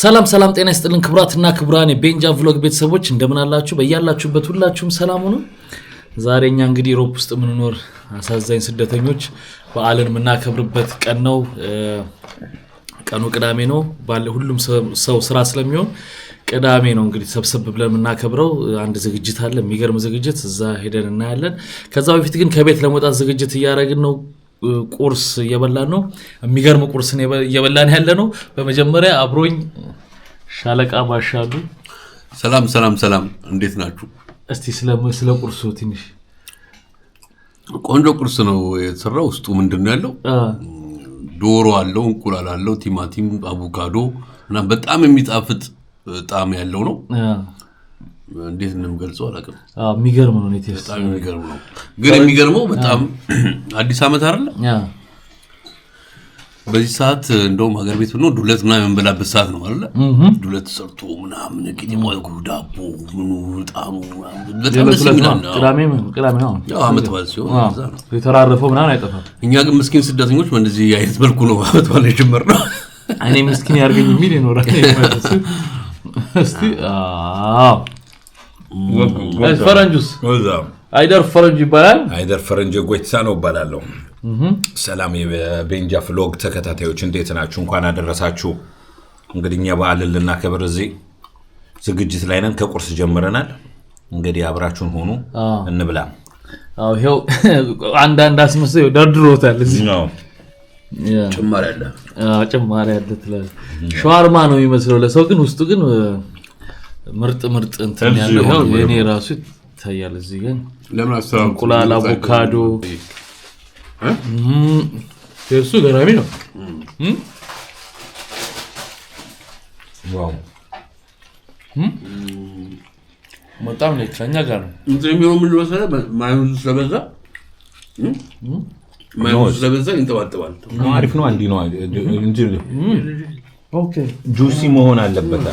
ሰላም ሰላም ጤና ይስጥልን ክብራትና ክብራን የቤንጃ ቭሎግ ቤተሰቦች እንደምን አላችሁ በእያላችሁበት ሁላችሁም ሰላም ሁኑ። ዛሬኛ እንግዲህ ዩሮፕ ውስጥ ምንኖር አሳዛኝ ስደተኞች በዓልን ምናከብርበት ቀን ነው። ቀኑ ቅዳሜ ነው። ባለ ሁሉም ሰው ስራ ስለሚሆን ቅዳሜ ነው እንግዲህ ሰብሰብ ብለን ምናከብረው። አንድ ዝግጅት አለ የሚገርም ዝግጅት እዛ ሄደን እናያለን። ከዛ በፊት ግን ከቤት ለመውጣት ዝግጅት እያደረግን ነው። ቁርስ እየበላን ነው። የሚገርም ቁርስ ነው እየበላን ያለ ነው። በመጀመሪያ አብሮኝ ሻለቃ ባሻሉ። ሰላም ሰላም ሰላም እንዴት ናችሁ? እስቲ ስለ ቁርሱ ትንሽ። ቆንጆ ቁርስ ነው የተሰራው። ውስጡ ምንድነው ያለው? ዶሮ አለው፣ እንቁላል አለው፣ ቲማቲም፣ አቮካዶ እና በጣም የሚጣፍጥ ጣዕም ያለው ነው። እንዴት እንደምገልጸው አላውቅም። የሚገርም ነው። በጣም የሚገርም ነው። ግን የሚገርመው በጣም አዲስ አመት አይደለ? በዚህ ሰዓት እንደውም ሀገር ቤት ነው ዱለት ምናምን የምንበላበት ሰዓት ነው አይደለ? ዱለት ሰርቶ ምናምን ቂጤማው ዳቦ ምኑ ጣሙ በጣም ደስ ይላል። ቅዳሜ ነው አመት በዓል ሲሆን እዛ ነው የተራረፈው ምናምን አይጠፋም። እኛ ግን ምስኪን ስደተኞች በእንደዚህ አይነት መልኩ ነው አመት በዓል የጀመርነው። እኔ ምስኪን ያርገኝ የሚል ይኖራል። እስቲ ፈረንጁስ አይደር ፈረንጅ ይባላል። አይደር ፈረንጅ ጎይትሳ ነው ይባላል። ሰላም የቤንጃ ቭሎግ ተከታታዮች እንዴት ናችሁ? እንኳን አደረሳችሁ። እንግዲህ እኛ በዓልን ልናከብር እዚህ ዝግጅት ላይ ነን። ከቁርስ ጀምረናል። እንግዲህ አብራችሁን ሆኑ እንብላ። ይሄው አንዳንድ አስመስለው ደርድሮታል። እዚህ ነው ጭማሪ አለ ትላል። ሻርማ ነው የሚመስለው ለሰው ግን ውስጡ ግን ምርጥ እንትን ያለው ነው። የኔ ራሱ ታያለ እዚህ ግን ለምን አስተዋል እንቁላል አቮካዶ እሱ ገራሚ ነው። ዋው በጣም ነው ከኛ ጋር ነው እንትን የሚሆነው ምን ወሰለ ማይሆን ስለበዛ ማይሆን ስለበዛ ይንጠባጠባል። አሪፍ ነው። አንዲ ነው እንጂ ኦኬ ጁሲ መሆን አለበት።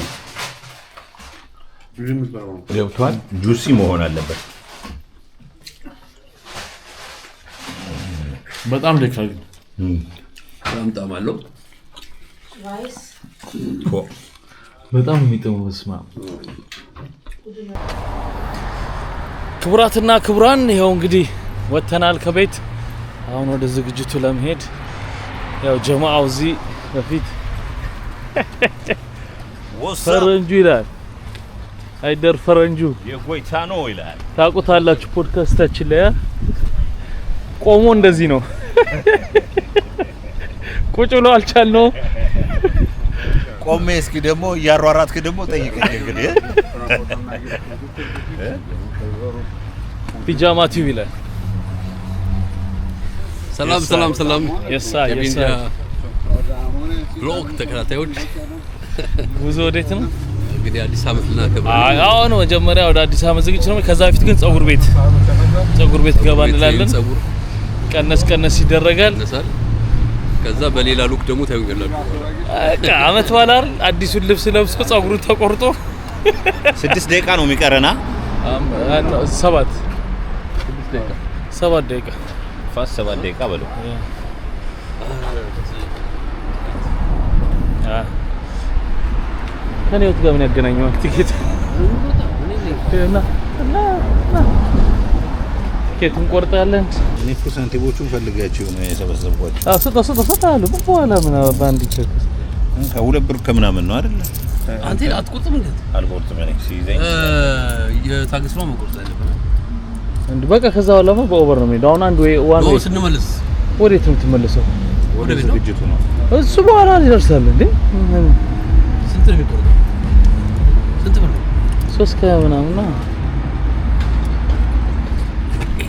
ገብቷል። ጁሲ መሆን አለበት። በጣም ደካግ በጣም አለው። በጣም የሚጥመው ስማ። ክብራትና ክብራን ይሄው እንግዲህ ወተናል ከቤት አሁን ወደ ዝግጅቱ ለመሄድ ያው ጀማዓው እዚህ በፊት ፈረንጁ ይላል። አይደር ፈረንጁ የጎይታ ነው ይላል። ታውቁታላችሁ ፖድካስታችን ላይ ቆሞ እንደዚህ ነው ቁጭ ብሎ አልቻልነው። ቆሜ እስኪ ደግሞ ያሯራትክ ደግሞ ጠይቀኝ እንግዲህ ፒጃማ ቲቪ ይላል። ሰላም የሳ ብሎግ ተከታታዮች ጉዞ ወዴት ነው? እንግዲህ አዲስ አመት ልናከብር አሁን መጀመሪያ ወደ አዲስ አመት ዝግጅት ነው። ከዛ በፊት ግን ጸጉር ቤት ገባ እንላለን። ቀነስ ይደረጋል። ከዛ በሌላ ሉክ ደግሞ ታዩኛላችሁ። አመት በዓል አይደል? አዲሱን ልብስ ለብሶ ጸጉሩን ተቆርጦ 6 ደቂቃ ነው የሚቀረና 7 ደቂቃ ፋስ 7 ደቂቃ በለው። ከኔው ጋር ምን ያገናኘው ቲኬት እና ቲኬቱን ቆርጣለን። እኔ ፐርሰንቴጆቹን ፈልጋቸው ነው የሰበሰብኳቸው። ሰጣሉ በኋላ ምን ባንድ ቼክ ከሁለት ብር ከምናምን ነው አይደል? አንተ አትቆርጥም እንዴ? አልቆርጥም እኔ ሲይዘኝ የታክስ ነው መቆርጥ ያለበት እንዴ። በቃ ከዛ በኋላ በኦቨር ነው የሚሄደው። አሁን አንድ ወይ ዋን ነው ስንመለስ ወዴት ነው የምትመለሰው? ወደ ቤት ዝግጅቱ ነው እሱ በኋላ ይደርሳል እንዴ። ስንት ነው የሚቆርጠው? ስንት ብር ነው? 3 ከምናምን ነው። ኦኬ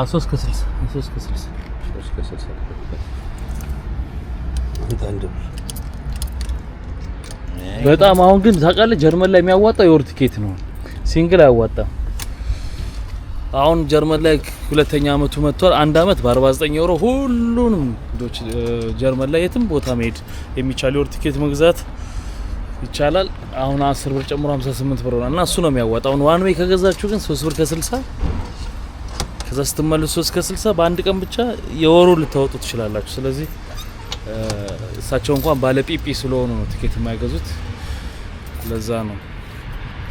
3 ከ60 በጣም አሁን ግን ታውቃለህ ጀርመን ላይ የሚያዋጣው የወር ቲኬት ነው። ሲንግል አያዋጣም። አሁን ጀርመን ላይ ሁለተኛ አመቱ መጥቷል። አንድ አመት በ49 ዩሮ ሁሉንም ጀርመን ላይ የትም ቦታ መሄድ የሚቻል የወር ቲኬት መግዛት ይቻላል። አሁን 10 ብር ጨምሮ 58 ብር ሆኗል እና እሱ ነው የሚያዋጣው። ዋን ዌይ ከገዛችሁ ግን 3 ብር ከ60 ከዛ ስትመለሱ 3 ከ60 በአንድ ቀን ብቻ የወሩ ልታወጡ ትችላላችሁ። ስለዚህ እሳቸው እንኳን ባለ ፒፒ ስለሆኑ ነው ቲኬት የማይገዙት። ለዛ ነው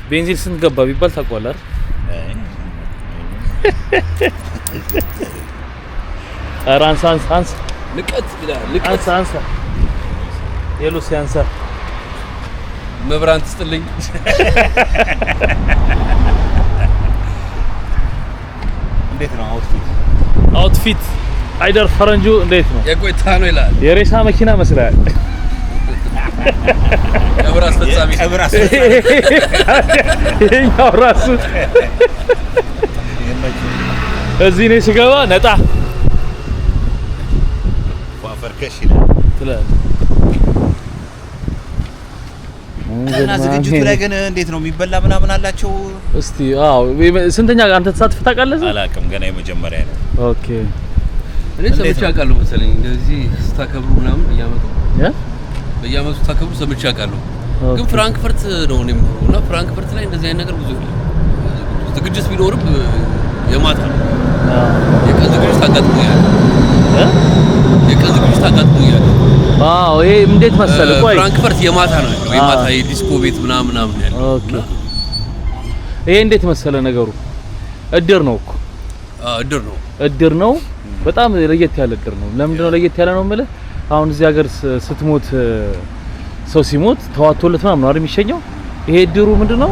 ቤንዚን ስንት ገባ ቢባል ታውቃለህ አይደል? አንሳ ንቀት አንሳ የሉስ ያንሳ መብራን ትስጥልኝ። እንዴት ነው አውትፊት አይደር ፈረንጁ እንዴት ነው? የቆይታ ነው ይላል። የሬሳ መኪና መስላል። ቀብር አስፈጻሚ ይሄኛው ራሱ እዚህ ነው ሲገባ ነጣ ዋፈርከሽ ይላል ትላል። እና ዝግጅቱ ላይ ግን እንዴት ነው የሚበላ ምናምን አላቸው? እስቲ አዎ ስንተኛ አንተ ተሳትፈህ ታውቃለህ? አላውቅም፣ ገና የመጀመሪያ ነው። ኦኬ እኔ ሰምቼ አውቃለሁ መሰለኝ እንደዚህ ስታከብሩ ምናምን በየዓመቱ ስታከብሩ ሰምቼ አውቃለሁ። ግን ፍራንክፈርት ነው የምኖረው እና ፍራንክፈርት ላይ እንደዚህ አይነት ነገር ብዙ የለም። ዝግጅት ቢኖርም የማታ ነው። የቀን ዝግጅት አጋጥሞኛል። የቀን ዝግጅት አጋጥሞኛል። አዎ ይሄ እንዴት መሰለህ? ቆይ ፍራንክፈርት የማታ ነው ያለው። የማታ የዲስኮ ቤት ምናምን ያለው። ኦኬ ይሄ እንዴት መሰለህ ነገሩ? እድር ነው እኮ። እድር ነው። በጣም ለየት ያለ እድር ነው። ለምንድን ነው ለየት ያለ ነው የምልህ? አሁን እዚህ ሀገር ስትሞት ሰው ሲሞት ተዋቶለት ምናምን ነው አይደል የሚሸኘው? ይሄ እድሩ ምንድነው?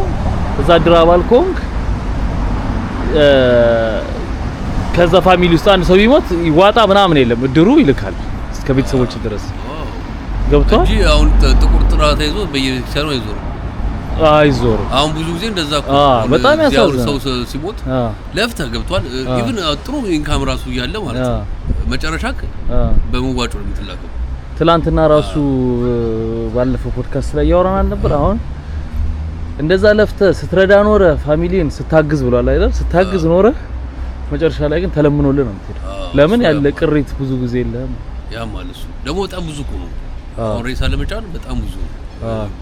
እዛ እድር አባል ከሆንክ ከዛ ፋሚሊ ውስጥ አንድ ሰው ቢሞት ይዋጣ ምናምን የለም። እድሩ ይልካል እስከ ቤተሰቦች ድረስ ገብቷል እንጂ አሁን ጥቁር ጥራት ይዞ በየቤተሰቡ አይዞር። አሁን ብዙ ጊዜ እንደዛ እኮ በጣም ያሳዝናል። ሰው ሲሞት ለፍተህ ገብቷል። ኢቭን ጥሩ ኢንካም ራሱ እያለ ማለት ነው መጨረሻክ በመዋጮ ነው የምትላከው። ትላንትና ራሱ ባለፈው ፖድካስት ላይ ያወራናል ነበር። አሁን እንደዛ ለፍተህ ስትረዳ ኖረ ፋሚሊን ስታግዝ ብሏል አይደል? ስታግዝ ኖረ መጨረሻ ላይ ግን ተለምኖልህ ነው የምትሄደው። ለምን ያለ ቅሪት ብዙ ጊዜ የለም። ያ ማለት እሱ ደግሞ በጣም ብዙ እኮ ነው። አሁን ሬሳ ለመጫን በጣም ብዙ ነው።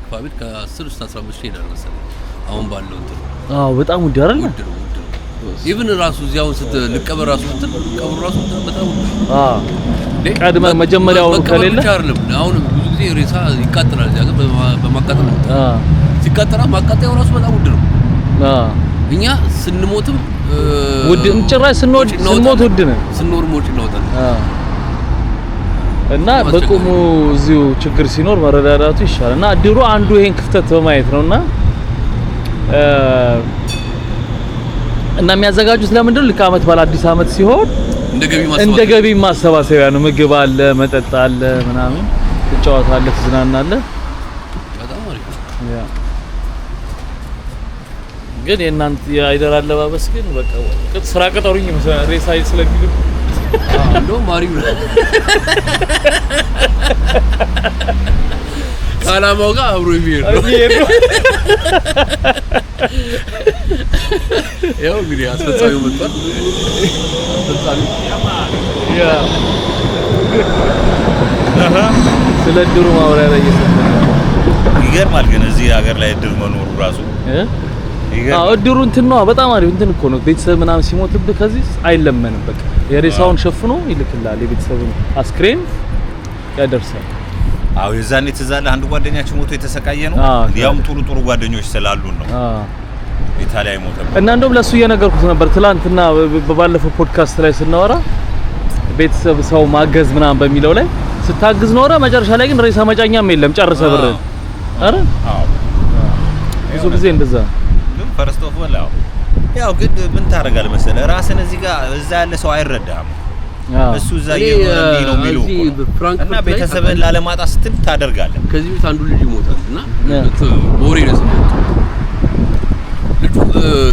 ፋሚሊ ከ10 እስከ 15 ይሄዳል መሰለኝ አሁን ባለው እንትን። በጣም ውድ አይደል? ውድ ነው። ኢቭን ራሱ እዚያው ልቀበር ራሱ ቀብሩ ራሱ በጣም ውድ ነው። ቀድመህ መጀመሪያው ከሌለ አይደለም። አሁን ብዙ ጊዜ ሬሳ ይቃጠላል እዚያ ጋር በማቃጠል ነው። ሲቃጠላ ማቃጠያው ራሱ በጣም ውድ ነው። እኛ ስንሞትም ውድ ጭራሽ ስንሞት ውድ ነው። ስንኖር ሞጭ እናወጣለን። እና በቁሙ እዚሁ ችግር ሲኖር መረዳዳቱ ይሻላል። እና እድሩ አንዱ ይሄን ክፍተት በማየት ነውና እና የሚያዘጋጁት ለምንድን ነው? ልክ ዓመት ባለ አዲስ ዓመት ሲሆን እንደ ገቢ ማሰባሰቢያ ነው። ምግብ አለ፣ መጠጥ አለ፣ ምናምን ትጫወታለህ፣ ትዝናናለህ። በጣም አሪፍ ያ ግን የእናንተ የአይደር አለባበስ ግን በቃ ስራ ቀጠሩኝ ሬሳ ስለሚሉ እንደውም አሪፍ ነው። ከዓላማው ጋር አብሮ የሚሄድ ነው። ያው እንግዲህ አስፈጻሚው መጥቷል። ያ ስለ እድሩ ማብራሪያ እየሰጠን ይገርማል። ግን እዚህ ሀገር ላይ እድር መኖሩ ራሱ እድሩ እንትን ነው። በጣም አሪፍ እንትን እኮ ነው። ቤተሰብ ምናምን ሲሞትብህ ከዚህ አይለመንም። በቃ የሬሳውን ሸፍኖ ይልክልሃል። የቤተሰቡን አስክሬን ያደርሳል። አዎ የዛኔ ትዛለህ አንድ ጓደኛችን ሞቶ የተሰቃየ ነው። ያውም ጥሩ ጓደኞች ስላሉን ነው። ኢታሊያ ሞተ እና እንደውም ለሱ እየነገርኩት ነበር ትላንትና በባለፈው ፖድካስት ላይ ስናወራ ቤተሰብ ሰው ማገዝ ምናምን በሚለው ላይ ስታግዝ ኖረ መጨረሻ ላይ ግን ሬሳ መጫኛም የለም ጨርሰ ብር አረ ብዙ ጊዜ እንደዛ ግን ፈርስት ኦፍ ኦል ያው ግን ምን ታረጋለህ መሰለህ ራስን እዚህ ጋር እዛ ያለ ሰው አይረዳም። እሱ እዛ ነው የሚለው እና ቤተሰብን ላለማጣት ስትል ታደርጋለህ። ከዚህ ቤት አንዱ ልጅ ይሞታል እና ቦሬ ነው ስሞት ልጁ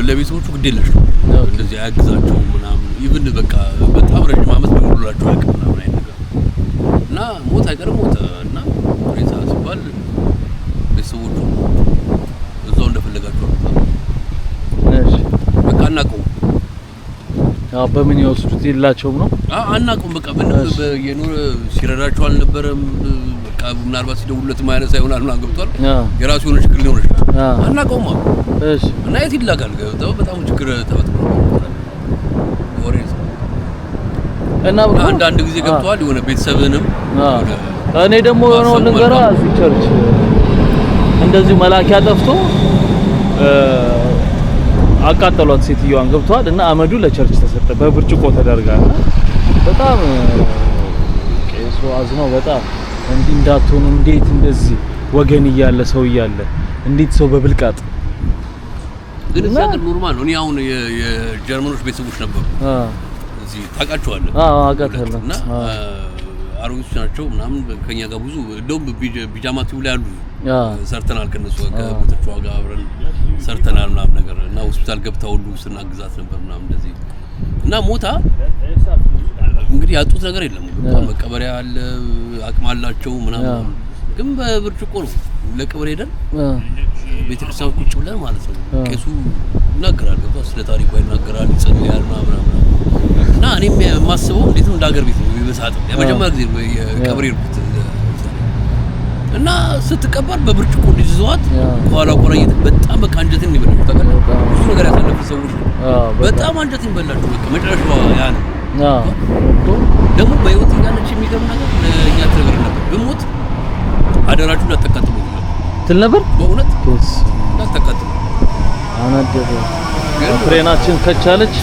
ለቤተሰቦቹ ግድ የለሽ ነው እንደዚህ አያግዛቸው ምናምን ኢቭን በቃ በጣም ረጅም ዓመት በሙሉላቸው አልቀ ምናምን አይነት ነገር እና ሞት አይቀርም ሞተ እና ሬሳ ሲባል ቤተሰቦቹ እዛው እንደፈለጋቸው እሺ በቃ አናውቀውም። ያው በምን ይወስዱት የላቸውም ነው አናውቀውም። በቃ ምንም የኖረ ሲረዳቸው አልነበረም። በቃ በቃ ምናልባት ሲደውሉለት ማያነሳ ይሆናል ምናምን ገብቷል። የራሱ የሆነ ችግር ሊሆን ይችላል አናውቀውም። እሺ እና የት ይላካል ገብተው በጣም ችግር ተፈጥሮ ወሬ እና አንዳንድ ጊዜ ገብቷል የሆነ ቤተሰብንም እኔ ደግሞ የሆነው ልንገራ እዚህ ቸርች እንደዚህ መላኪያ ጠፍቶ አቃጠሏት ሴትዮዋን ገብቷል እና አመዱ ለቸርች ተሰጠ በብርጭቆ ተደርጋና በጣም ቄሱ አዝነው በጣም እንዲህ እንዳትሆኑ እንዴት እንደዚህ ወገን እያለ ሰው እያለ እንዴት ሰው በብልቃጥ ግን እዛ ግን ኖርማል ነው። እኔ አሁን የጀርመኖች ቤተሰቦች ነበሩ እዚህ ታውቃቸዋለህ? አውቃቸዋለሁ እና አሮጊቶች ናቸው ምናምን ከኛ ጋር ብዙ እንደውም ቢጃማ ቲቪ ላይ አሉ ሰርተናል ከነሱ ከቦታቸው ጋር አብረን ሰርተናል ምናምን ነገር እና ሆስፒታል ገብታ ሁሉ ስናግዛት ነበር ምናምን እንደዚህ እና ሞታ እንግዲህ ያጡት ነገር የለም መቀበሪያ አለ አቅም አላቸው ምናምን ግን በብርጭቆ ነው ለቀብር ሄደን ቤተክርስቲያን ቁጭ ብለን ማለት ነው ቄሱ ይናገራል ገብቷል ስለ ታሪኩ ይናገራል ይጸልያል ምናምን እና እኔም የማስበው እንዴት ነው እንዳገር ቤት ነው ይበሳጥ የመጀመሪያ ጊዜ የቀብር ይርኩት እና ስትቀበር በብርጭቆ እንዲዝዋት ኋላ በጣም በቃ አንጀትን ይበላል ተቀበል ብዙ ነገር ያሳለፉ ሰዎች በጣም አንጀትን ይበላል በቃ መጨረሻው ያ ነው ደግሞ በህይወት ያለች የሚገርም ነገር ለኛ ትነግር ነበር በሞት አደራችሁ እንዳትቀጥሉ ትል ነበር በእውነት እንዳትቀጥሉ አናደደ ፍሬናችን ከቻለች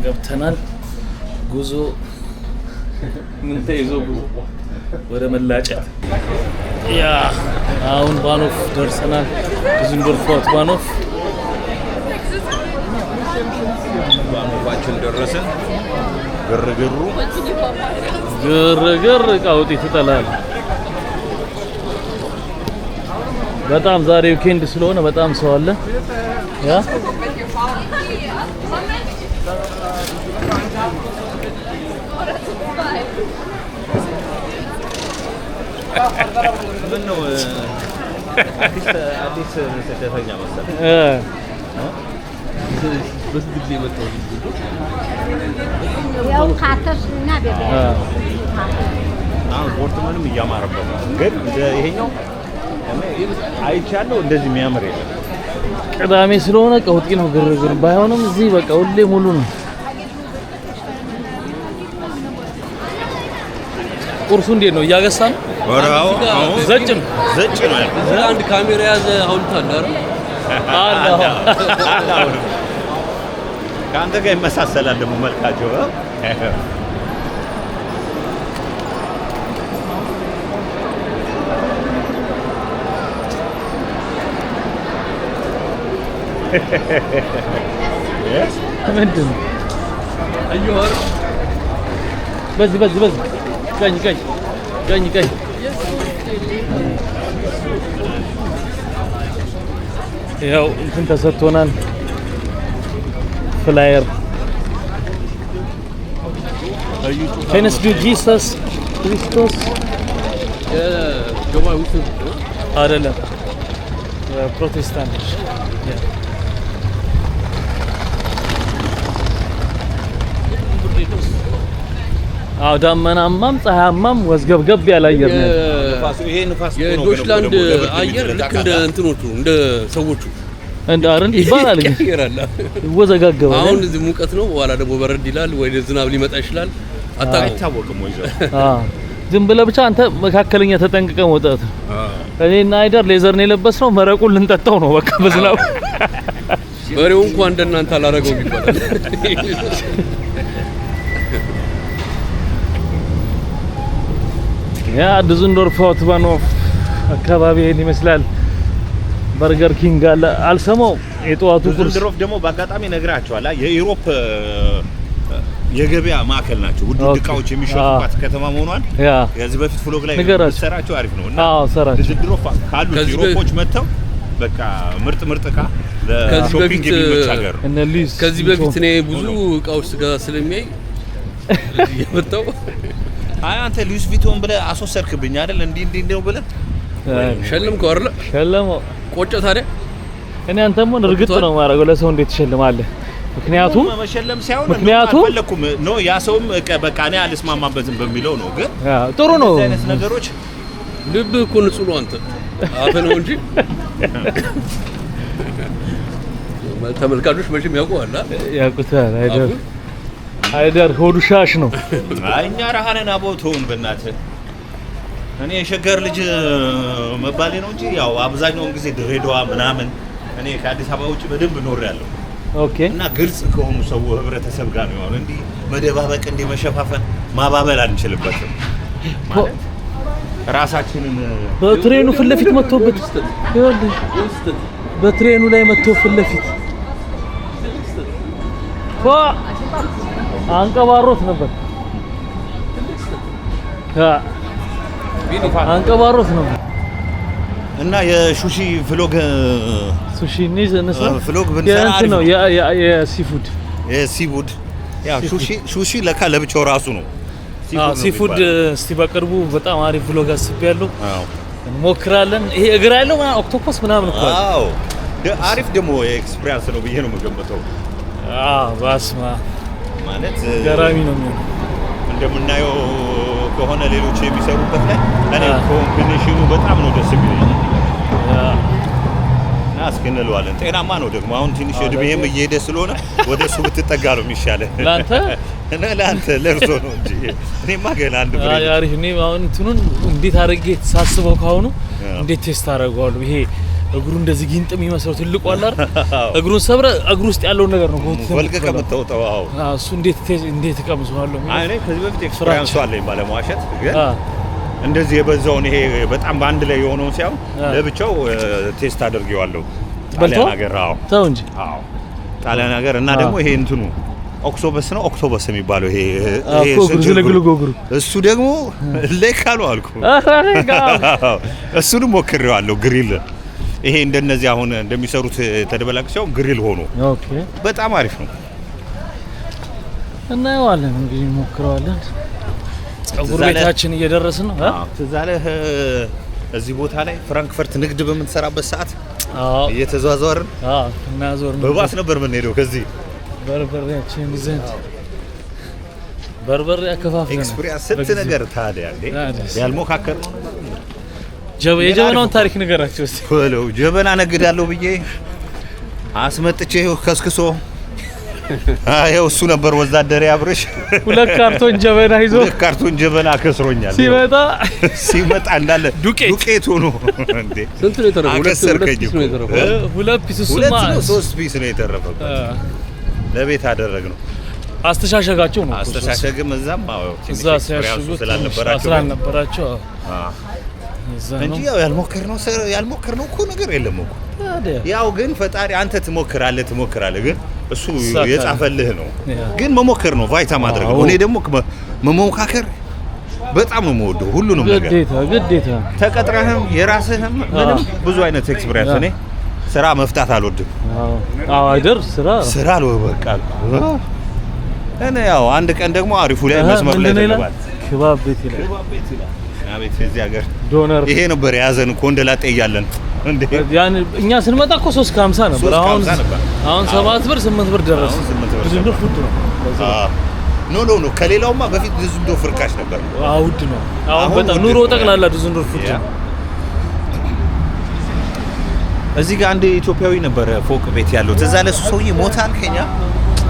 ገብተናል ጉዞ ምን ተይዞ ጉዞ ወደ መላጨት ያ አሁን ባኖፍ ደርሰናል ዱዝንዶርፍ ባኖፍ ባኖፋችን ደረሰን ግርግር ቃውጢ ትጠላል በጣም ዛሬ ዊኬንድ ስለሆነ በጣም ሰው አለ ያ ምን ነው አዲስ ስደተኛ መሰለኝ በስ ጊዜ መጣው ያው ካተስና ቤት አሁን ቦርትማንም እያማረበት ግን ይሄኛው አይቻለሁ እንደዚህ የሚያምር የለም ቅዳሜ ስለሆነ ቀውጢ ነው ግርግር ባይሆንም እዚህ በቃ ሁሌ ሙሉ ነው ቁርሱ እንዴት ነው እያገሳ ነው ወራው ዘጭ ነው እዛ አንድ ካሜራ ያዘ ሐውልት አለ አለ ከአንተ ጋር ይመሳሰላል ደግሞ መልካቸው ምንድን ነው አየሁ በዚህ ቀኝ ያው እንትን ተሰጥቶናል ፍላየር ቴንስ ዱ ጂሰስ ክርስቶስ የጆማ ውስጥ አይደለም ፕሮቴስታንቶች አው ዳመናማም ፀሐያማም ወዝገብገብ ያለ አየር ነው ይሄ ንፋስ ነው የዶችላንድ አየር ልክ እንደ እንትኖቹ እንደ ሰዎቹ እንደ አረን ይባላል ይቀራል ይወዘጋገባል አሁን እዚህ ሙቀት ነው በኋላ ደግሞ በረድ ይላል ወይ ዝናብ ሊመጣ ይችላል አይታወቅም ወይ ዝም ብለህ ብቻ አንተ መካከለኛ ተጠንቅቀህ መውጣት እኔና አይደር ሌዘር ነው የለበስነው መረቁን ልንጠጣው ነው በቃ በዝናብ በሬው እንኳን እንደናንተ አላረገው ይባላል ያ ዱዝንዶርፍ ባኖፍ አካባቢ ይመስላል በርገር ኪንግ አለ አልሰማው የጧቱ ቁርስ ዱዝንዶርፍ ደግሞ በአጋጣሚ ነግራቸዋል የዩሮፕ የገበያ ማዕከል ናቸው ውድ እቃዎች የሚሸጡባት ከተማ መሆኗን ከዚህ በፊት ፍሎግ ላይ ሰራቸው አሪፍ ነው እና ሰራቸው ዱዝንዶርፍ ካሉ ዩሮፖች መጥተው በቃ ምርጥ እቃ ለሾፒንግ የሚመች ሀገር ከዚህ በፊት እኔ ብዙ እቃዎች ስጋ ስለሚያይ የመጣው አይ አንተ ሉዊስ ቪቶን ብለህ አስወሰድክብኝ አይደል? እንዲህ ነው ብለህ ሸለምከው አይደል? ሸለመው ቆጨ ታዲያ እኔ አንተም እርግጥ ነው ማረገው ለሰው እንዴት ትሸልማለህ? ምክንያቱም መሸለም ሳይሆን አልፈለኩም ነው ያ ሰውም በቃ እኔ አልስማማበትም በሚለው ነው። ግን ጥሩ ነው አይነት ነገሮች ልብህ እኮ ንጹህ ነው። አንተ አፈ ነው እንጂ ተመልካቾች መቼም ያውቁታል አይደር ሆዱ ሻሽ ነው። እኛ ረሃነን አቦቶን በእናትህ እኔ የሸገር ልጅ መባሌ ነው እንጂ ያው አብዛኛውን ጊዜ ድሬዳዋ ምናምን እኔ ከአዲስ አበባ ውጭ በደንብ ኖሬያለሁ። ኦኬ እና ግልጽ ከሆኑ ሰው ህብረተሰብ ጋር ነው ያለው። እንዲህ መደባበቅ እንዲህ መሸፋፈን ማባበል አንችልበትም ማለት ራሳችንን በትሬኑ ፊት ለፊት መጥቶበት ይኸውልህ በትሬኑ ላይ መጥቶ ፊት ለፊት አንቀባሮት ነበር አንቀባሮት ነበር። እና የሹሺ ፍሎግ ሱሺ ንስ ፍሎግ ብንሰራ አሪፍ ነው። የሲፉድ ያው ሹሺ ለካ ለብቻው ራሱ ነው። ሲፉድ እስቲ በቅርቡ በጣም አሪፍ ፍሎግ አስቤያለሁ። እንሞክራለን። ይሄ እግር ያለው ኦክቶፐስ ምናምን እኮ አዎ አሪፍ ደግሞ ኤክስፒሪያንስ ነው ብዬ ነው የምገምተው። ባስማ ማለት ገራሚ ነው የሚሆነው። እንደምናየው ከሆነ ሌሎች የሚሰሩበት ላይ እኔ ኮምቢኔሽኑ በጣም ነው ደስ የሚለኝ። እስኪ እንለዋለን። ጤናማ ነው ደግሞ አሁን ትንሽ እድሜም እየሄደ ስለሆነ ወደ እሱ ብትጠጋ ነው የሚሻለው። ለአንተ ለእርሶ ነው እንጂ እኔማ ገና አንድ ብሬ አሪፍ እኔ አሁን እንትኑን እንዴት አድርጌ ሳስበው ካሁኑ እንዴት ቴስት አደርገዋለሁ። ይሄ እግሩ እንደዚህ ጊንጥ የሚመስለው ትልቁ አለ አይደል? እግሩን ሰብረ እግሩ ውስጥ ያለውን ነገር ነው ወልቀህ የምታወጣው። እሱ እንዴት እቀምሰዋለሁ? እኔ ከዚህ በፊት ኤክስፒሪያንስ አለኝ ባለማዋሸት። ግን እንደዚህ የበዛውን ይሄ በጣም በአንድ ላይ የሆነውን ሳይሆን ለብቻው ቴስት አድርጌዋለሁ። ጣሊያን ሀገር ተው እንጂ ጣሊያን ሀገር እና ደግሞ ይሄ እንትኑ ኦክቶበስ የሚባለው ይሄ እሱ ደግሞ ሌካ ነው አልኩ። እሱንም ሞክሬዋለሁ። ግሪል ይሄ እንደነዚህ አሁን እንደሚሰሩት ተደበላቅ ሲሆን ግሪል ሆኖ በጣም አሪፍ ነው። እናየዋለን እንግዲህ ሞክረዋለን። ጸጉር ቤታችን እየደረስን ነው። ትዝ አለህ እዚህ ቦታ ላይ ፍራንክፈርት ንግድ በምንሰራበት ሰዓት እየተዟዟርን እናዞር በባስ ነበር የምንሄደው። ከዚህ በርበሬያችን ይዘን በርበሬ አከፋፍለን ኤክስፒሪያንስ ስንት ነገር ታዲያ እንዴ ያልሞካከር ነው ነገር የጀበናውን ታሪክ ንገራቸው እስቲ። ጀበና ነግዳለሁ ብዬ አስመጥቼ ከስክሶ ይኸው እሱ ነበር ወዛደሬ አብረሽ 2 ካርቶን ጀበና ይዞ 2 ካርቶን ጀበና ከስሮኛል። ሲመጣ እንዳለ ዱቄት ሆኖ እንዴ ስንት ነው የተረፈው? 2 ፒስ ነው የተረፈው። 2 ፒስ እሱማ 3 ፒስ ነው የተረፈው። ለቤት አደረግነው። አስተሻሸጋቸው ነው። አስተሻሸግም እዛም እዛ ሲያሽጉት ስላልነበራቸው እንጂ ያልሞከርነው እኮ ነገር የለም እኮ። ያው ግን ፈጣሪ አንተ ትሞክራለህ ግን እሱ የጻፈልህ ነው። ግን መሞከር ነው ቫይታ ማድረግ ነው። እኔ ደግሞ መሞካከር በጣም ነው የምወደው ሁሉንም ነገር ግዴታ ተቀጥረህም የራስህም ምንም ብዙ አይነት ኤክስፒሪያንስ። እኔ ስራ መፍታት አልወድም። አይደር ስራ በቃ እኔ ያው አንድ ቀን ደግሞ አሪፉ ላይ መስመር ላይ ተገባል። ክባብ ቤት ይላል። አቤት እዚህ ሀገር ዶነር ይሄ ነበር የያዘን እኮ እንደላጤ እያለን እንዴ ያን እኛ ስንመጣ እኮ 350 ነበር። አሁን 7 ብር 8 ብር ደረሰ። ብዙ ፉድ ነው። ኖ ከሌላውማ በፊት ብዙ ፍርካሽ ነበር። ውድ ነው አሁን በጣም ኑሮ ጠቅላላ ብዙ ፉድ ነው። እዚህ ጋር አንድ ኢትዮጵያዊ ነበር ፎቅ ቤት ያለው ትዝ አለ። እሱ ሰውዬ ሞተ አልከኛ።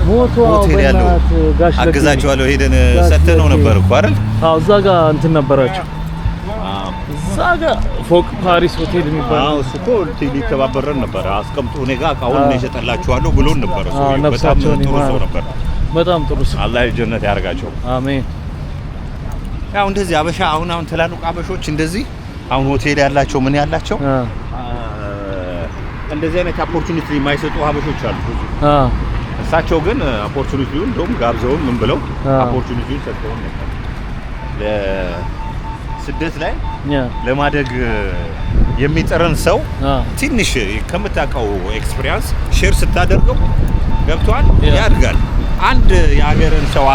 ሆቴል ያለው ጋሽ አግዛቸዋለሁ ሄደን ሰተነው ነበር እኮ አይደል? እዛ ጋር እንትን ነበራቸው። እዛ ጋር ፎቅ ፓሪስ ሆቴል የሚባል እሱ እኮ ሊተባበረን ነበር። አስቀምጡ እኔ ጋር እቃውን እሸጥላችኋለሁ ብሎን ነበር። በጣም ጥሩ ሰው ነበር። በጣም ጥሩ ሰው። አላህ ጀነት ያርጋቸው። አሜን። ያው እንደዚህ አበሻ አሁን ትላልቅ አበሾች እንደዚህ አሁን ሆቴል ያላቸው ምን ያላቸው እንደዚህ አይነት ኦፖርቹኒቲ የማይሰጡ አበሾች አሉ ብዙ። እሳቸው ግን ኦፖርቹኒቲውን እንደውም ጋብዘውን ምን ብለው ኦፖርቹኒቲውን ሰጥተውን ነበር። ለስደት ላይ ለማደግ የሚጥርን ሰው ትንሽ ከምታውቀው ኤክስፒሪያንስ ሼር ስታደርገው ገብቷል ያድጋል። አንድ የሀገርን ሰው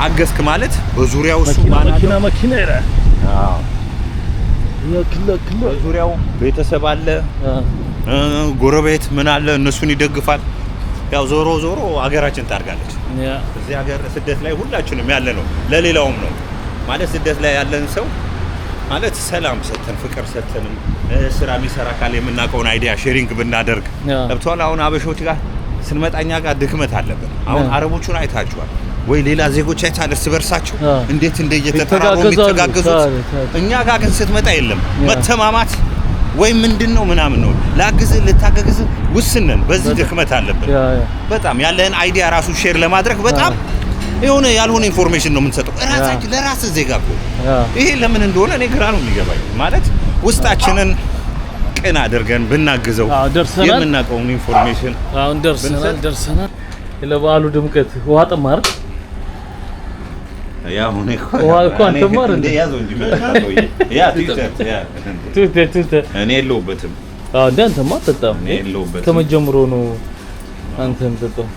አገዝክ ማለት በዙሪያው እሱ መኪና ይላል። በዙሪያው ቤተሰብ አለ፣ ጎረቤት ምን አለ፣ እነሱን ይደግፋል። ያው ዞሮ ሀገራችን ታርጋለች። እዚህ ሀገር ስደት ላይ ሁላችንም ያለ ነው፣ ለሌላውም ነው ማለት ስደት ላይ ያለን ሰው ማለት ሰላም ሰተን ፍቅር ሰተንም ስራ የሚሰራ ካለ የምናውቀውን አይዲያ ሼሪንግ ብናደርግ ለብቷል። አሁን አበሾች ጋር ስንመጣኛ ጋር ድክመት አለብን። አሁን አረቦቹን አይታችኋል ወይ? ሌላ ዜጎች አይታል እርስ በርሳቸው እንዴት እንደየተጠራሩ የሚተጋገዙት። እኛ ጋር ግን ስትመጣ የለም መተማማት ወይ ምንድነው ምናምን ነው። ላግዝህ ልታገግዝህ ውስነን። በዚህ ድክመት አለብን በጣም። ያለህን አይዲያ ራሱ ሼር ለማድረግ በጣም የሆነ ያልሆነ ኢንፎርሜሽን ነው የምንሰጠው ራሳችን ለራስ ዜጋ እኮ። ይሄ ለምን እንደሆነ እኔ ግራ ነው የሚገባኝ። ማለት ውስጣችንን ቅን አድርገን ብናግዘው የምናውቀውን ኢንፎርሜሽን አሁን ደርሰናል። ለበዓሉ ድምቀት ውሃ ጠማር ያው ነው እኮ አንተ ማር እንደ ያዘው እንጂ ያ ትዊተር እኔ የለሁበትም። እንደ አንተማ አትጠጣም። እኔ የለሁበትም። ከመጀመሩ ነው አንተም ጠጣው።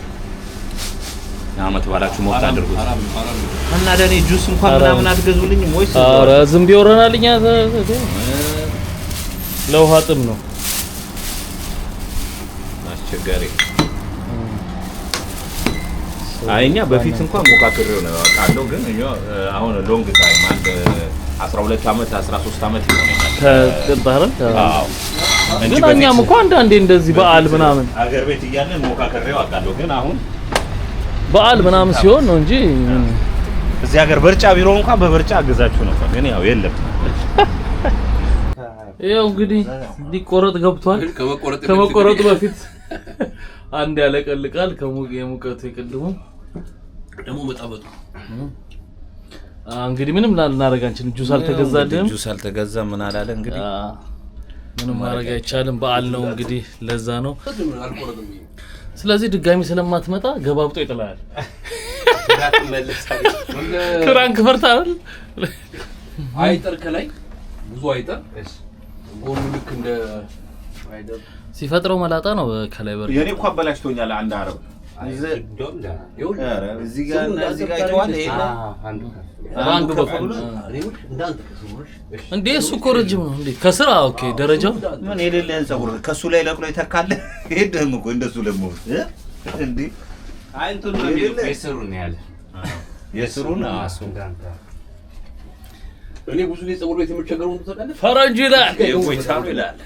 አመት ባላችሁ ሞት አድርጉት እና ለኔ ጁስ እንኳን ምናምን አትገዙልኝም ወይስ? ኧረ ዝም ቢወረናልኛ ለውሃ ጥም ነው አስቸጋሪ። አይኛ በፊት እንኳን ሞካክሬው ነው አውቃለሁ፣ ግን አሁን ሎንግ ታይም አንድ 12 አመት 13 አመት ይሆነኛል ከጠጣረን። አዎ ግን እኛም እኮ አንዳንዴ እንደዚህ በዓል ምናምን አገር ቤት እያለን ሞካክሬው አውቃለሁ፣ ግን አሁን በዓል ምናምን ሲሆን ነው እንጂ እዚህ ሀገር በርጫ ቢሮ እንኳን በበርጫ አገዛችሁ ነበር፣ ግን ያው የለም። ያው እንግዲህ ሊቆረጥ ገብቷል። ከመቆረጡ በፊት አንድ ያለቀልቃል። የሙቀቱ የቅድሙ ደግሞ መጣበጡ እንግዲህ ምንም ልናደርግ አንችልም። ጁስ አልተገዛልንም። ጁስ አልተገዛ ምን አላለ እንግዲህ ምንም ማድረግ አይቻልም። በዓል ነው እንግዲህ ለዛ ነው። ስለዚህ ድጋሚ ስለማትመጣ ገባብጦ ይጥላል። ክራንክ ፈርታል። አይጠር ከላይ ብዙ አይጠር ጎኑ ልክ እንደ አይደር ሲፈጥረው መላጣ ነው ከላይ በር። የኔ እኮ አበላሽቶኛል። አንድ አረብ እዚህ ጋር ይተዋል። ይሄ አንዱ በኩል እንዴ እሱ እኮ ረጅም ነው እንዴ ከስራ። ኦኬ ደረጃው ምን የሌለህን ፀጉር ከሱ ላይ ለቅሎ ይተካል። ሄደህም እኮ እንደሱ ለሞት እንዴ አይንቱን ነው የስሩን ያለ የስሩን አሱ እንዳንተ እኔ ብዙ ጊዜ ፀጉር ቤት የምቸገረው ነው ተቀለ ፈረንጅ ይላል ይወይታው ይላል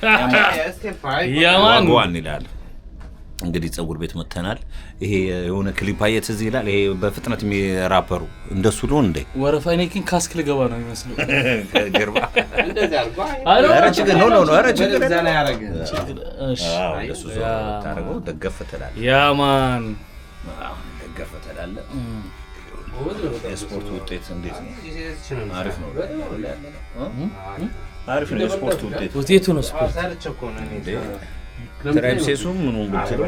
ያማን ይላል። እንግዲህ ፀጉር ቤት መተናል። ይሄ የሆነ ክሊፕ አየት እዚህ ይላል። ይሄ በፍጥነት የሚራፐሩ እንደሱ ነው እንዴ? ወረፋ እኔ ካስክ ልገባ ነው የሚመስለው ገርባ እንደዚህ አርባ አረ ችግር ነው አረ ችግር እዛ ላይ ያረገ እሺ እንደሱ ታረገው ደገፍ ትላለህ። ያማን ደገፍ ትላለህ። የስፖርት ውጤት እንዴት ነው? አሪፍ ነው። አሪፍ ነው የስፖርት ውጤት። ውጤቱ ነው ስፖርት ትራይፕሴሱ ምኑ ብትሉ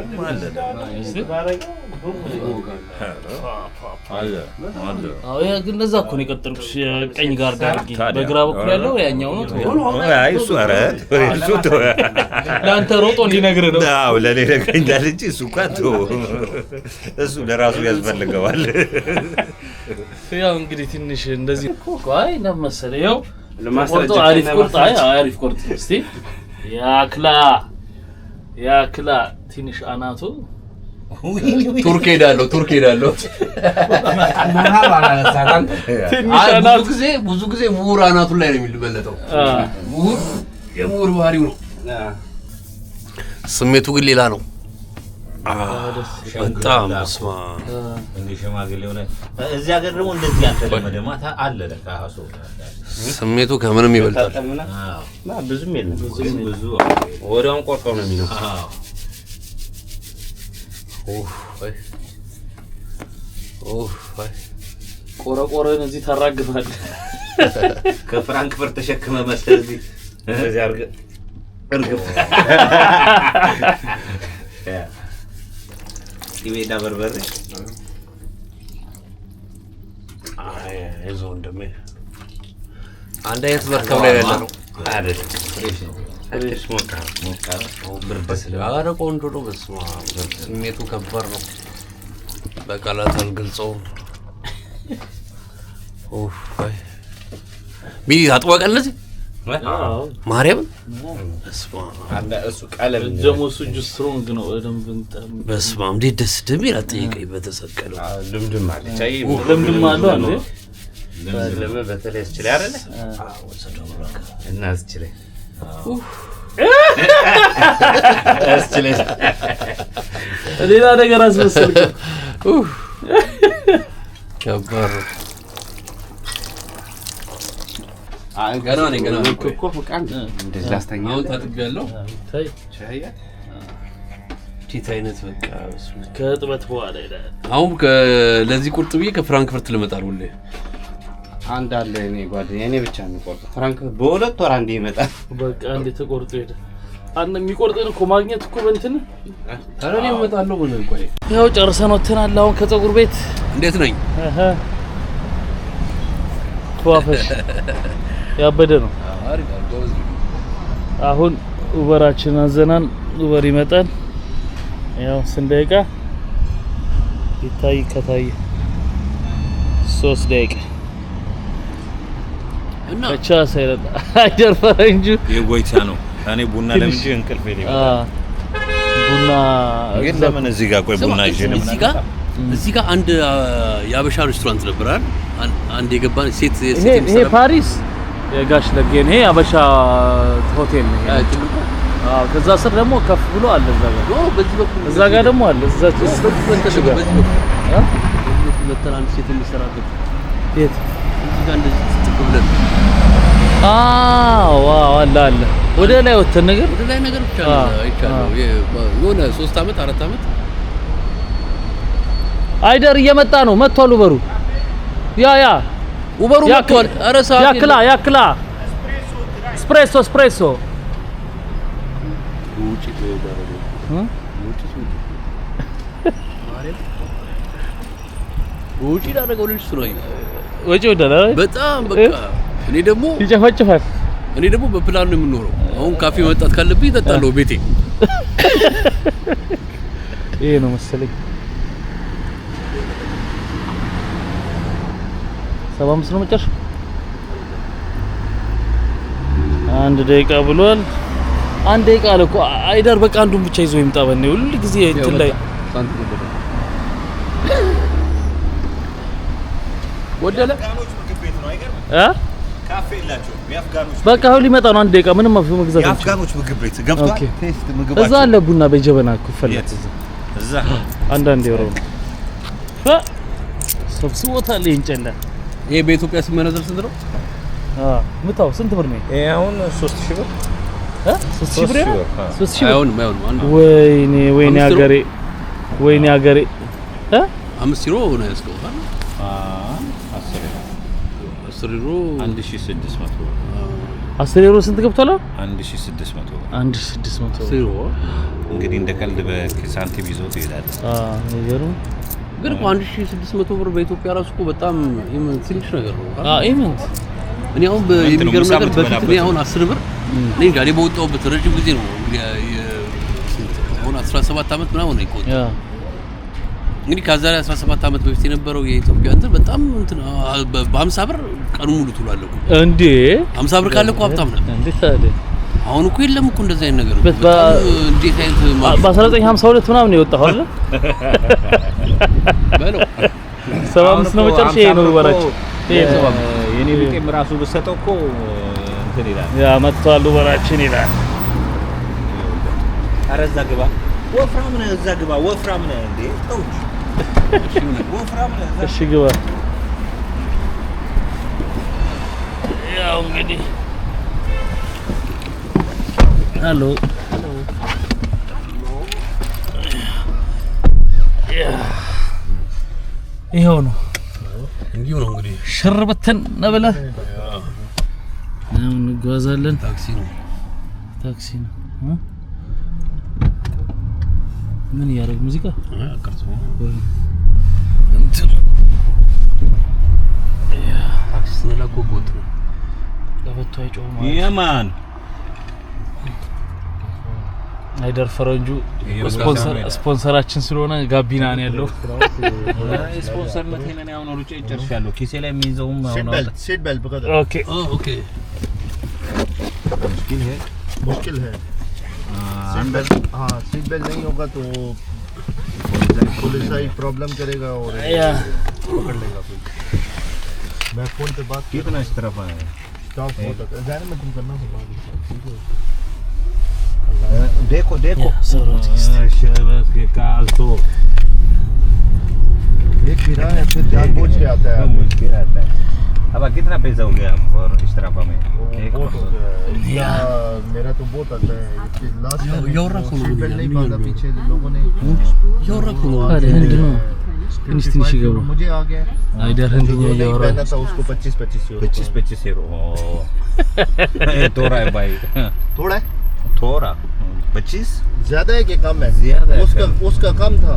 አዎ ያ ግን ለዛ እኮ ነው የቀጠልኩሽ። ቀኝ ጋር ዳርጊ በግራ በኩል ያለው ያኛው ነው። አይ እሱ አረት እሱ ለአንተ ሮጦ እንዲነግር ነው። አዎ ለኔ ነገኛል እንጂ እሱ እንኳን እሱ ለራሱ ያስፈልገዋል። ያው እንግዲህ ትንሽ እንደዚህ ቆይ ለምሳሌ ያው ለማስረጃ አሪፍ ቁርጥ አሪፍ ቁርጥ እስቲ ያክላ ትንሽ አናቱ ቱርክ ሄዳለሁ ብዙ ጊዜ ምሁር አናቱ ላይ ነው የሚበለጠው። የምሁር ባህሪው ነው። ስሜቱ ግን ሌላ ነው። በጣም ስማ እንዴ ሽማግሌው ላይ እዚህ ሀገር ደግሞ እንደዚህ ያልተለመደ ማታ አለ ለካ ሀሶ ስሜቱ ከምንም ይበልጣል። አዎ ብዙም የለም ብዙ ወዲያውን ቆርጠው ነው የሚለው። አዎ ቆረቆረን እዚህ ታራግፋል። ከፍራንክፈርት ተሸክመ መሰለኝ እዚህ አርገ እርግፍ ይቤዳ በርበሬ አይዞህ እንደሜ አንድ አይነት መርከብ ላይ ያለ ነው አይደል? ፍሬሽ ነው። ፍሬሽ ሞቃ ብርድ ስለአረ ቆንጆ ነው። በስመ አብ ስሜቱ ከባድ ነው። በቃላት አልገልጸውም። ሚ አጥዋቀል ለዚህ ማርያም እሱ ቀለል ደግሞ እሱ ስትሮንግ ነው በደንብ እንጣም በስመ አብ እንዴት ደስ እንደሚል አጠይቀኝ በተሰቀለው ልምድም አለች አይ ለምንድን አለው አንዴ ለምን በተለይ እስችል አይደለ እና እስችል እስችል ሌላ ነገር አስመስልከው ከባድ ገና እኮ ፍቃን እንደዚህ ላስተኛው ታጥቢያለሁ ታይ ቻያ ቲት አይነት በቃ ከጥበት በኋላ ይላል አሁን ለዚህ ቁርጥ ብዬ ከፍራንክፈርት ልመጣል ሁሌ አንድ አለ እኔ ጓደኛ እኔ ብቻ ነው ቆርጥ ፍራንክፈርት በሁለት ወር አንዴ ይመጣል በቃ አንዴ ተቆርጦ ሄደ አንተ የሚቆርጥን እኮ ማግኘት እኮ በእንትን ታረኔ እመጣለሁ ምን ቆይ ያው ጨርሰን ወተናል አሁን ከፀጉር ቤት እንዴት ነኝ ፏፈሽ ያበደ ነው አሁን ኡበራችን አዘናን ኡበር ይመጣል ያው ስንደቂቃ ይታይ ከታይ 3 ደቂቃ እና ብቻ ሳይረዳ አይደር ፈረንጁ የጎይታ ነው እኔ ቡና ለምጂ እንቅልፍ የለም ቡና ግን ለምን እዚህ ጋር ቆይ ቡና ይዤ ነው እዚህ ጋር አንድ ያበሻ ሬስቶራንት ነበር አይደል አንድ የገባን ሴት ይሄ ፓሪስ የጋሽ ለገን ይሄ ያበሻ ሆቴል ነው አዎ ከዛ ስር ደግሞ ከፍ ብሎ አለ እዛ ጋር በዚህ በኩል እዛ ጋር ደግሞ አለ እዛ በዚህ በኩል ለተራን ሴት የሚሰራበት የት እዚህ ጋር እንደዚህ ትጥብለን ዋው አለ ወደ ላይ ወተን ነገር ወደ ላይ ነገር ብቻ አይቻለሁ የሆነ 3 አመት 4 አመት አይደር እየመጣ ነው መጥቷል ኡበሩ ያ ኡበሩ መጥቷል ኧረ ሰዓት ያክላ ስፕሬሶ ውጪ ተወዳረው ውጪ ዳረገው ልጅ ነው ወጪ ወደለ በጣም በቃ እኔ ደግሞ በፕላን ነው የምኖረው አሁን ካፌ መጣት ካለብኝ እጠጣለሁ ቤቴ ይሄ ነው መሰለኝ 75 ነው መጨረሻ አንድ ደቂቃ ብሏል አንድ ደቂቃ አለ እኮ አይደር በቃ አንዱን ብቻ ይዞ ይምጣ በእኔ ሁሉ ጊዜ እንትን ላይ ወደለ ካፌ የላቸው የአፍጋኖች በቃ ሁሉ ይመጣ ነው አንድ ደቂቃ ምንም መግዛት የአፍጋኖች ምግብ ቤት ገብቷል ቴስት ምግባቸው እዛ አለ ቡና በጀበና እኮ ፈለጥ እዛ አንዳንድ ዩሮ ሰብስቦታል ይንጨላ ይሄ በኢትዮጵያ ሲመነዘር ስንት ነው ምታው ስንት ብር ነው ይሄ አሁን 3000 ብር 3000 ብር 3000 አይሆንም አንዱ ወይኔ ሀገሬ 5 ዩሮ ነው ያስቀውታል 10 ዩሮ 1600 ብር 10 ዩሮ ስንት ገብቷል 1600 ብር 1600 ዩሮ እንግዲህ እንደ ቀልድ በሳንቲም ይዞት ይሄዳል ነገሩ ግን 1600 ብር በኢትዮጵያ ራሱ እኮ በጣም ትንሽ ነገር ነው ኢቨንት እኔ አሁን በሚገርም ነገር በፊት እኔ አሁን 10 ብር እኔ ጋር በወጣሁበት ረጅም ጊዜ ነው አሁን 17 አመት ምናምን ነው ይቆጥ እንግዲህ ከዛሬ 17 አመት በፊት የነበረው የኢትዮጵያ እንትን በጣም እንትን በ50 ብር ቀኑ ሙሉ ትውላለህ እንዴ 50 ብር ካለ እኮ ሀብታም ነህ እንዴ ታዲያ አሁን እኮ የለም እኮ እንደዛ አይነት ነገር እንዴት አይነት በ1952 ምናምን ነው የወጣው አይደል በለው 75 ነው መጨረሻ ይሄ ነው ወራችን የኔ ልቄም ራሱ በሰጠው እኮ እንትን ይላል ያ መጥቷል ወራችን ይላል ኧረ እዛ ግባ ወፍራም ነህ እዛ ግባ ወፍራም ነህ እንዴ ተውጭ ወፍራም ነህ እሺ ግባ ያው እንግዲህ ሄሎ ይሄው ነው እንዲሁ ነው እንግዲህ ሽርበተን ነብለ አሁን እንጓዛለን ታክሲ ነው ምን ያረግ ሙዚቃ አቀርጾ እንትን ታክሲ ነው ቆቆጥ ነው ለፈቶ አይጮህ የማን አይደር ፈረንጁ ስፖንሰራችን ስለሆነ ጋቢና ነው ያለው ስፖንሰር መተነን ያው ነው ሩጬ ጨርሻለሁ ኪሴ ላይ የሚይዘውም አሁን seat belt पकड़ ኦኬ ኦኬ मुश्किल है सीट बेल्ट हाँ सीट बेल्ट नहीं होगा तो पुलिस आई प्रॉब्लम करेगा और या पकड़ लेगा फिर मैं फोन पे बात कितना इस तरफ है स्टॉप हो तक जाने में तुम करना होगा देखो सर शबक के काल तो एक गिरा है फिर जानबूझ के आता है मुश्किल आता है अब कितना पैसा हो गया और इस तरफ में बहुत हो गया इसका मेरा तो बहुत आता है इसके लास्ट सीट बेल्ट नहीं बांधा पीछे लोगों ने अरे हंडनो ትንሽ ይገባ मुझे आ गया አይደር ህንድኛ እያወራ पहना था उसको 25 यूरो 25 यूरो थोड़ा है भाई थोड़ा है थोड़ा 25 ज्यादा है कि कम है ज्यादा है उसका कम था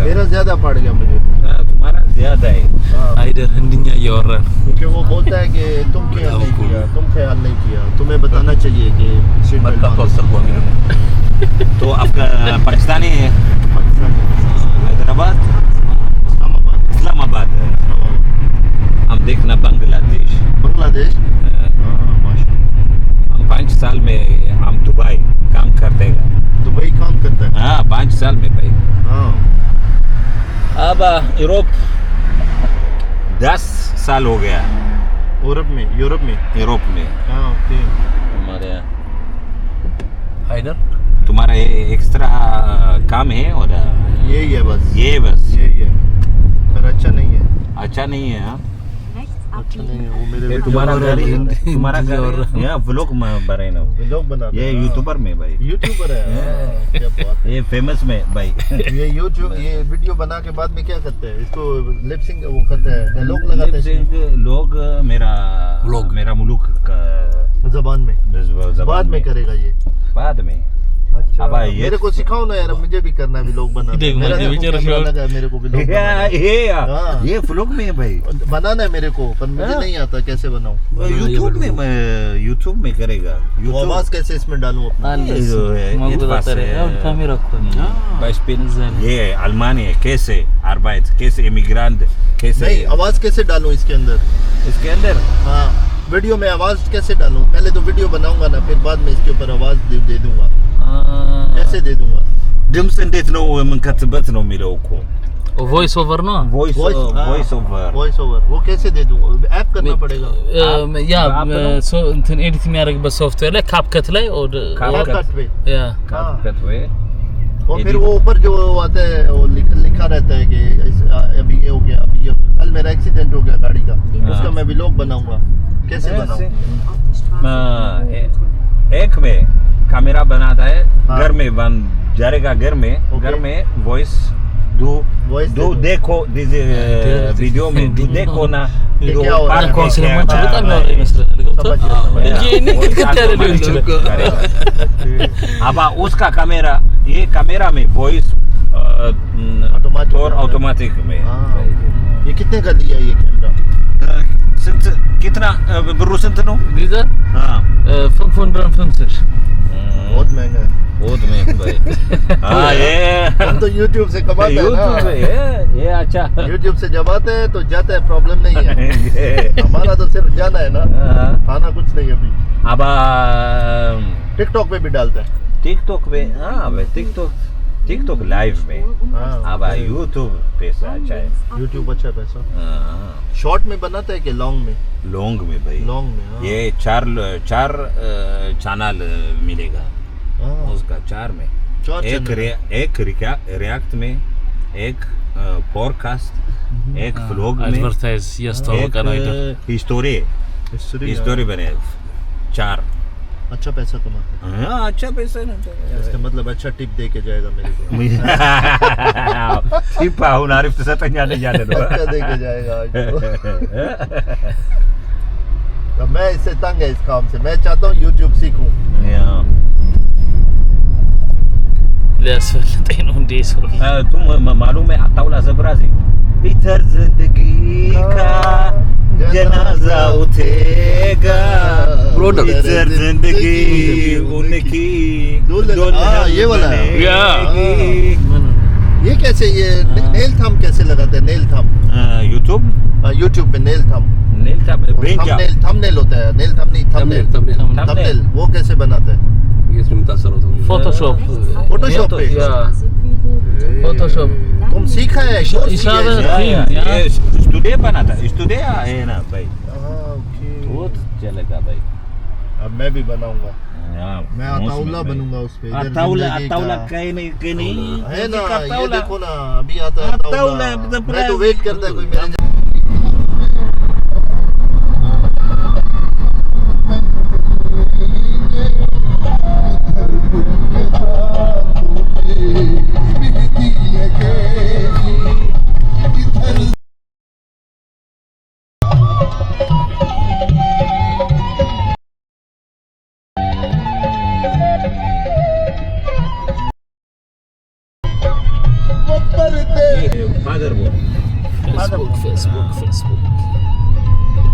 मेरा ज्यादा पड़ गया मुझे तुम्हारा ज्यादा है አይደር ህንድኛ እያወራ क्योंकि वो बोलता है कि तुम ख्याल नहीं किया तुम्हें बताना चाहिए कि सीट बेल्ट बांधो। तो आपका पाकिस्तानी है हैदराबाद इस्लामाबाद हम देखना बांग्लादेश बांग्लादेश हम 5 साल में हम दुबई काम करते हैं दुबई काम करता है हाँ 5 साल में भाई हाँ अब यूरोप 10 साल हो गया यूरोप में यूरोप में हाँ ओके हमारे አይደር तुम्हारा एक्स्ट्रा काम है और यही है बस ये बस यही है पर अच्छा नहीं है अच्छा नहीं है हाँ अच्छा नहीं है वो मेरे ये वीडियो तुम्हारा घर यहाँ व्लॉग बना ना व्लॉग बनाता ये है यूट्यूबर में भाई यूट्यूबर है हाँ, क्या बात ये फेमस में भाई ये यूट्यूब ये वीडियो बना के बाद में क्या करते हैं इसको लिपसिंग वो करते हैं डायलॉग लगाते हैं लोग मेरा मुल्क का जबान में बाद में करेगा ये बाद में अच्छा अब ये मेरे को सिखाओ ना यार मुझे भी करना है व्लॉग बनाना देख, मेरा मुझे भी देखो जरा कैमरा लगा है मेरे को व्लॉग बनाना है। हाँ। ये व्लॉग में है भाई बनाना है मेरे को पर मुझे नहीं आता कैसे बनाऊं यूट्यूब में करेगा वो आवाज कैसे इसमें डालूं अपना ካሜራ እኮ ये अल्मानी है कैसे आर्बाइट कैसे इमिग्रांट कैसे नहीं आवाज कैसे डालूं इसके अंदर इसके अंदर हाँ वीडियो में आवाज कैसे डालूं पहले तो वीडियो बनाऊंगा ना फिर बाद में इसके ऊपर आवाज दे दूंगा कैसे दे दूंगा ድምፅ እንዴት ነው የምንከትበት ነው የሚለው እኮ ቮይስ ኦቨር ነው ቮይስ ओवर वो कैसे दे दूंगा ऐप करना पड़ेगा ያ እንትን ኤዲት የሚያደርግበት ሶፍትዌር ላይ ካፕከት ላይ CapCut पे ያ CapCut पे और फिर वो ऊपर जो आता है वो लिखा रहता है कि अभी ये हो गया अभी ये कल मेरा एक्सीडेंट हो गया गाड़ी का उसका मैं व्लॉग बनाऊंगा कैसे बनाऊं एक में कैमरा बनाता है घर में बन जाएगा घर में वॉइस दो देखो दिस वीडियो में देखो ना ኮንስ ለማንች በጣም ያወራ ይመስላል እንጂ እኔ ክትከት ያለ ሊሆን ይችላል अब उसका कैमरा ये कैमरा में वॉइस ऑटोमेटिक में ये कितने का दिया ये कैमरा कितना ब्रू संत नो गिजा हां 550 बहुत महंगा है बहुत महंगा भाई हां ये हम तो YouTube से कमाते हैं ना ये अच्छा YouTube से जब आते हैं तो जाते हैं प्रॉब्लम नहीं है हमारा तो सिर्फ जाना है ना खाना कुछ नहीं अभी अब TikTok पे भी डालते हैं TikTok पे हां भाई TikTok लाइव में अब YouTube पैसा अच्छा है YouTube अच्छा पैसा हां शॉर्ट में बनाता है कि लॉन्ग में भाई लॉन्ग में ये चार चैनल मिलेगा उसका 4 में एक रिएक्ट में एक पॉडकास्ट एक व्लॉग में एडवर्टाइज ያስተዋወቀ ነው አይደል हिस्टोरी बने 4 अच्छा पैसा कमाते हैं हां अच्छा पैसा ना इसका मतलब अच्छा टिप दे के जाएगा मेरे को टिप አሁን አሪፍ ተሰጠኛለህ ያለ ነው अच्छा दे के जाएगा तो मैं इससे तंग है इस काम से मैं चाहता हूं YouTube सीखूं ሊያስፈልጠኝ ነው እንዴ ሰው तुम मालूम है अताउला जबरा से इधर जिंदगी का जनाजा उठेगा ब्रोडर इधर जिंदगी उनकी ये वाला या ये कैसे ये नेल थंब कैसे लगाते हैं नेल थंब यूट्यूब पे नेल थंब थंबनेल होता है नेल थंब नहीं थंबनेल वो कैसे बनाते हैं ये इसमें मुतासर होता हूँ फोटोशॉप फोटोशॉप पे फोटोशॉप तुम सीखा है इशारा स्टूडियो बनाता स्टूडियो है ना भाई ओके बहुत चलेगा भाई अब मैं भी बनाऊंगा मैं अताउला बनूंगा उस पे अताउला कहीं नहीं है ना ये देखो ना अभी आता है अताउला मैं तो वेट करता है कोई मेरे फेसबुक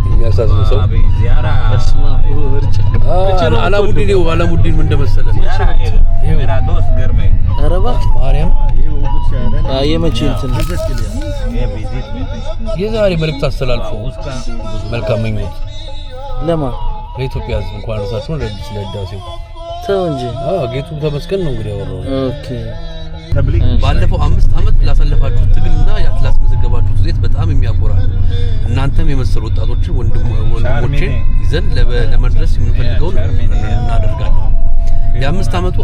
የሚያሳዝን ሰው አላሙዲን ምን እንደመሰለ የመቼ እንትን የዛሬ መልእክት አስተላልፎ መልካም ምኞት ለማ ለኢትዮጵያ ሕዝብ እንኳን ረሳችሁ ለህዳሴው ተው እንጂ ጌቱ ተመስገን ነው እንግዲህ ያወራው ኦኬ ባለፈው 5 አመት ላሳለፋችሁት ትግልና ያስመዘገባችሁት ውጤት በጣም የሚያኮራ ነው። እናንተም የመሰሉ ወጣቶችን ወንድሞችን ይዘን ለመድረስ የምንፈልገውን እናደርጋለን። የ5 አመቱ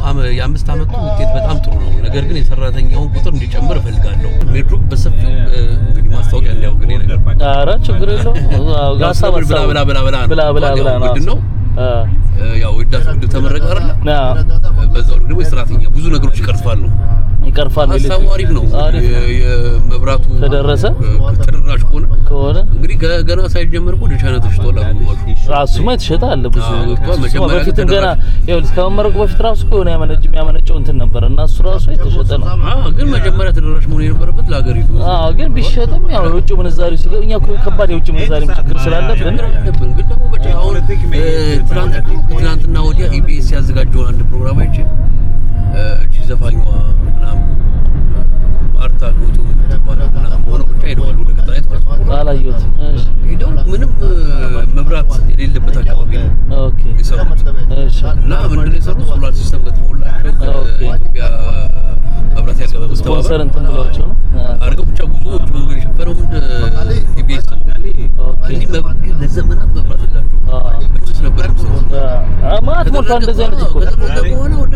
ውጤት በጣም ጥሩ ነው። ነገር ግን የሰራተኛውን ቁጥር እንዲጨምር እፈልጋለሁ። ሜድሮክ በሰፊው እንግዲህ ማስታወቂያ እንዲያውቅ ነው። ኧረ ችግር የለውም። ጋሳብ ብላ ነው ያው ህዳሴ ግድብ ተመረቀ አይደል? በዛው ደግሞ የሰራተኛ ብዙ ነገሮች ይቀርፋሉ። ሀሳቡ አሪፍ ነው። የመብራቱ ተደራሽ ከሆነ እንግዲህ ገና ሳይጀመር እኮ ቻይና ተሽጧል። ራሱማ የተሸጠ አለ ብዙ በፊትም ገና ይኸውልህ ከመመረቁ በፊት ራሱ ከሆነ ያመነጨው እንትን ነበር እና እሱ ራሱ የተሸጠ ነው። ግን መጀመሪያ ተደራሽ መሆን የነበረበት ለሀገሪቱ። ግን ቢሸጥም ያው የውጭ ምንዛሪ ሲገባ እኛ እኮ ከባድ የውጭ ምንዛሪ ችግር ስላለብን ግን ደግሞ አሁን ትናንትና ወዲያ ኢቢኤስ ያዘጋጀውን አንድ ፕሮግራም አይቼ እቺ ዘፋኛዋ ምናምን ማርታ ጎቱ ሆነ ብቻ ሄደዋል ወደ ከተማይቱ አላየሁትም። እሺ ሄደው ምንም መብራት የሌለበት አካባቢ ነው የሰሩት እና ምንድን ነው የሰሩት ሶላር ሲስተም ገጥሞላቸው ከኢትዮጵያ መብራት ያገባ ስፖንሰር እንትን ብሏቸው ነው አድርገው ብቻ ብዙ መንገድ የሸፈነው ኢቢኤስ ለዘመናት መብራት የላቸው መችስ ነበር ማት ሞልቷ እንደዚህ አይነት እኮ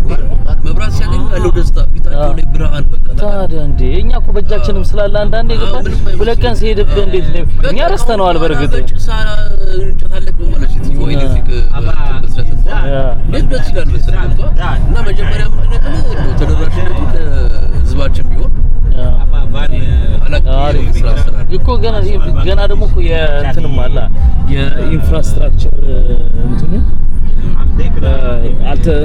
በኋላ መብራት ሲያገኙ ያለው ደስታ ፊታቸው ላይ ብርሃን በቃ ታዲያ እንዴ እኛ እኮ በእጃችንም ስላለ አንዳንዴ ገባ ሁለት ቀን ሲሄድብህ እንዴት ነው እኛ ረስተነዋል። በርግጥ እንጨታለቅ ማለት ነው ኤሌክትሪክ መስራት ደስ ይላል መሰለኝ እና መጀመሪያ ምንድነው ተደራሽነቱ ለህዝባችን ቢሆን እኮ ገና ደግሞ እኮ የእንትንም አለ የኢንፍራስትራክቸር እንትኑ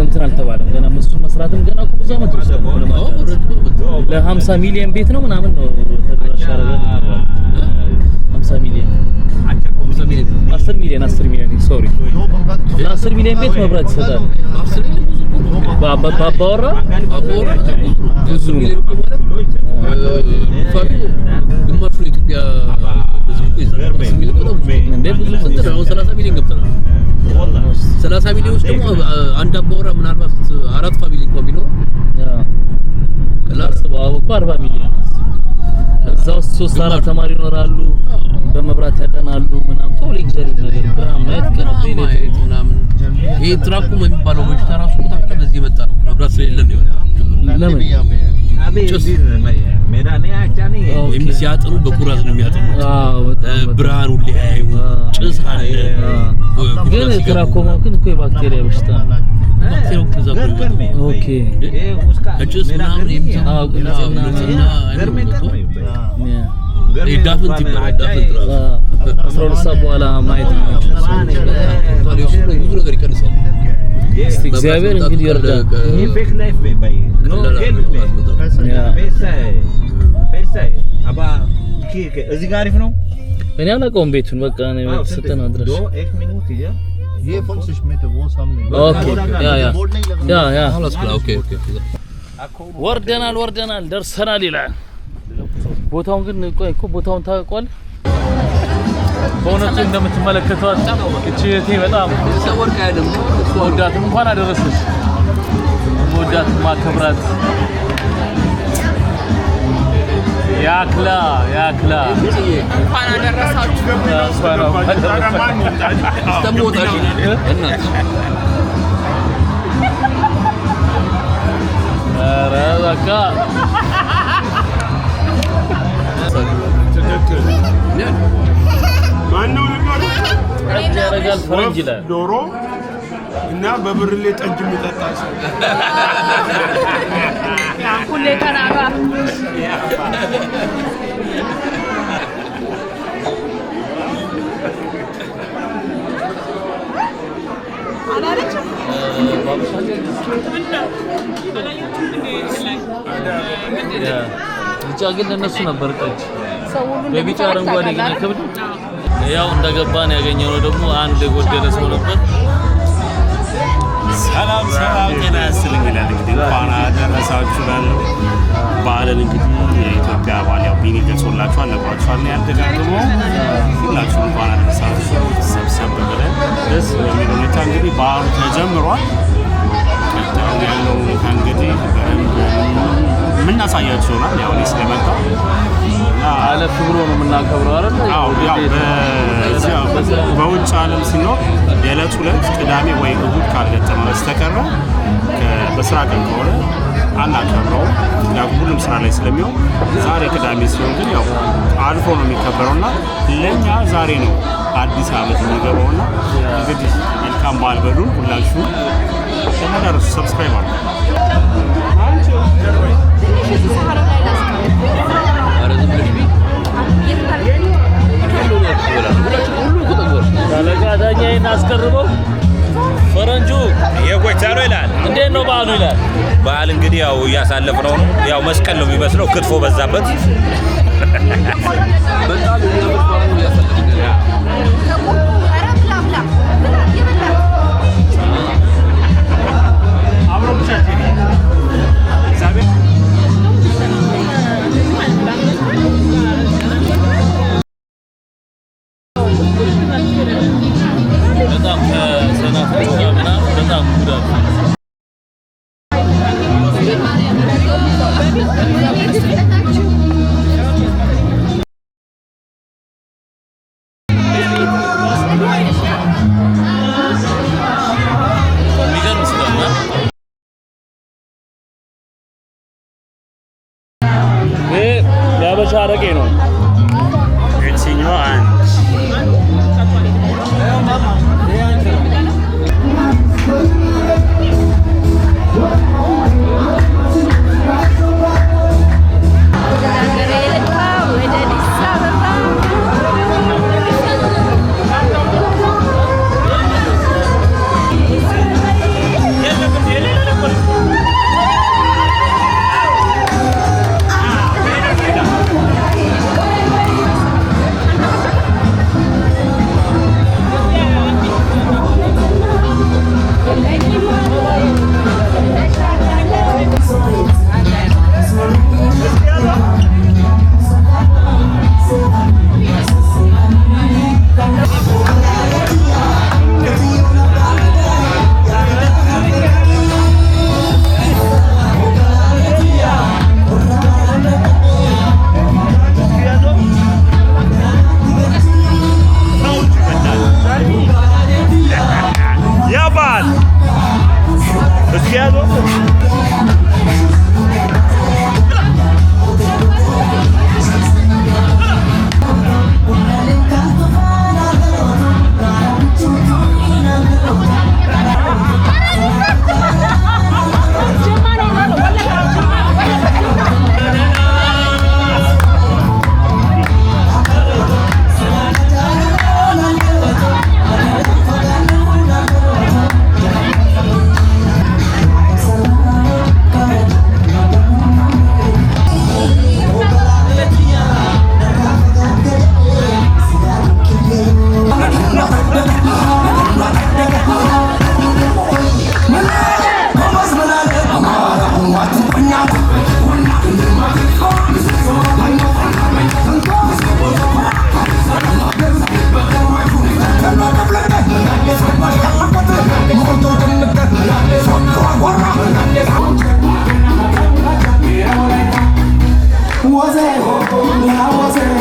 እንትን አልተባለም ገና መስሉ መስራትም ገና እኮ ብዙ አመት ይወስዳል። ለ50 ሚሊዮን ቤት ነው ምናምን ነው ተደራሽ ያደረገው 50 ሚሊዮን 10 ሚሊዮን ሶሪ ለ10 ሚሊዮን ቤት መብራት ይሰጣል። ባባወራ ብዙ ግማሹ የኢትዮጵያ ህዝብ እኮ ይሰራል። እንደ ብዙ እንትን አሁን 30 ሚሊዮን ገብተናል። 30 ሚሊዮን ውስጥ ደግሞ አንድ አባወራ ምናልባት 4 ፋሚሊ እንኳን ቢኖር ክላስ ባው እኮ 40 ሚሊዮን እዛ ውስጥ 3-4 ተማሪ ይኖራሉ። በመብራት ያጠናሉ ምናምን ቶሎ ሌክቸር ነገር ብራም ማለት ከነበር ኤሌክትሪክ ምናምን ይሄ ትራኩም የሚባለው በሽታ ራሱ ታከለ በዚህ የመጣ ነው። መብራት ስለሌለ ነው ይሆናል። ለምን ሲያጠኑ በኩራት ነው የሚያጠኑት። ብርሃኑ ሊያዩ ጭስ አለ። ግን ትራኮማ ግን እኮ የባክቴሪያ በሽታ ነው። ባክቴሪያው ከዛ ኦኬ ጭስ ምናምን የሚሰማው ግለጽና ዳፍንት ይባላል። ዳፍንት ራሱ 12 ሰዓት በኋላ ማየት ነው። ብዙ ነገር ይቀንሳል። እግዚአብሔር እንግዲህ ይርዳል። फेक लाइफ में भाई नो गेम में पैसा है अब እዚህ ጋር አሪፍ ነው እኔ አላውቀውም ቤቱን በቃ ነው የተሰጠን አድራሻ 1 minuut hier. Hier 50 meter groß haben wir. ኦኬ ያ خلاص كده اوكي ወርደናል ደርሰናል ይላል። ቦታውን ግን ቆይ እኮ ቦታውን ታውቀዋል። በእውነቱ እንደምትመለከቷት እቺ እህቴ በጣም ሰወርካ አይደለም ወዳት እንኳን አደረሰሽ ወዳት ማከብራት ያክላ እንኳን አደረሳችሁ استموتاش الناس ረበቃ ማነው ልንገር ያረጋል ፈረንጅ ይላል ዶሮ እና በብርሌ ጠጅ የሚጠጣ ሰው ሁሌ ተናጋ ብቻ ግን ለነሱ ነበር ጠጅ በቢጫ አረንጓዴ ግን ከብድ ያው እንደገባን ያገኘነው ደግሞ አንድ የጎደለ ሰው ነበር። ሰላም ጤና ይስጥልኝ ይላል እንግዲህ እንኳን አደረሳችሁ ላለው በዓልን እንግዲህ የኢትዮጵያ በዓል ያው ቢኒ ገልጾላችኋል ነግሯችኋል ያልተጋግመው ሁላችሁም እንኳን አደረሳችሁ ሰብሰብ ብለን ደስ በሚል ሁኔታ እንግዲህ በዓሉ ተጀምሯል። ቀጣዩ ያለው ሁኔታ እንግዲህ የምናሳያችሁ ይሆናል። ያው እኔ ስለመጣሁ አለፍ ብሎ ነው የምናከብረው አይደል? ያው በውጭ ዓለም ሲኖር የዕለት ሁለት ቅዳሜ ወይ እሁድ ካልገጠመ በስተቀር በስራ ቀን ከሆነ አናከብረውም። ያው ሁሉም ስራ ላይ ስለሚሆን ዛሬ ቅዳሜ ሲሆን ግን ያው አልፎ ነው የሚከበረውና ለኛ ዛሬ ነው አዲስ ዓመት የሚገባውና እንግዲህ መልካም በዓል በሉን ሁላችሁ። ተመዳረሱ ሰብስክራይብ አድርጉ። ታለጋዳኛዬን አስቀርበው ፈረንጁ የጎቻሎ ይላል። እንዴት ነው በዓሉ ይላል። በዓል እንግዲህ ያው እያሳለፍነው ነው። ያው መስቀል ነው የሚመስለው ክትፎ በዛበት በጣም የሚያምር ነው ያሳለፈው በጣም ከሰናፍጭ ጋር ምናምን በጣም ጉዳት የሚገርም ስለሆነ የሀበሻ አረቄ ነው። የትኛው አንድ was it?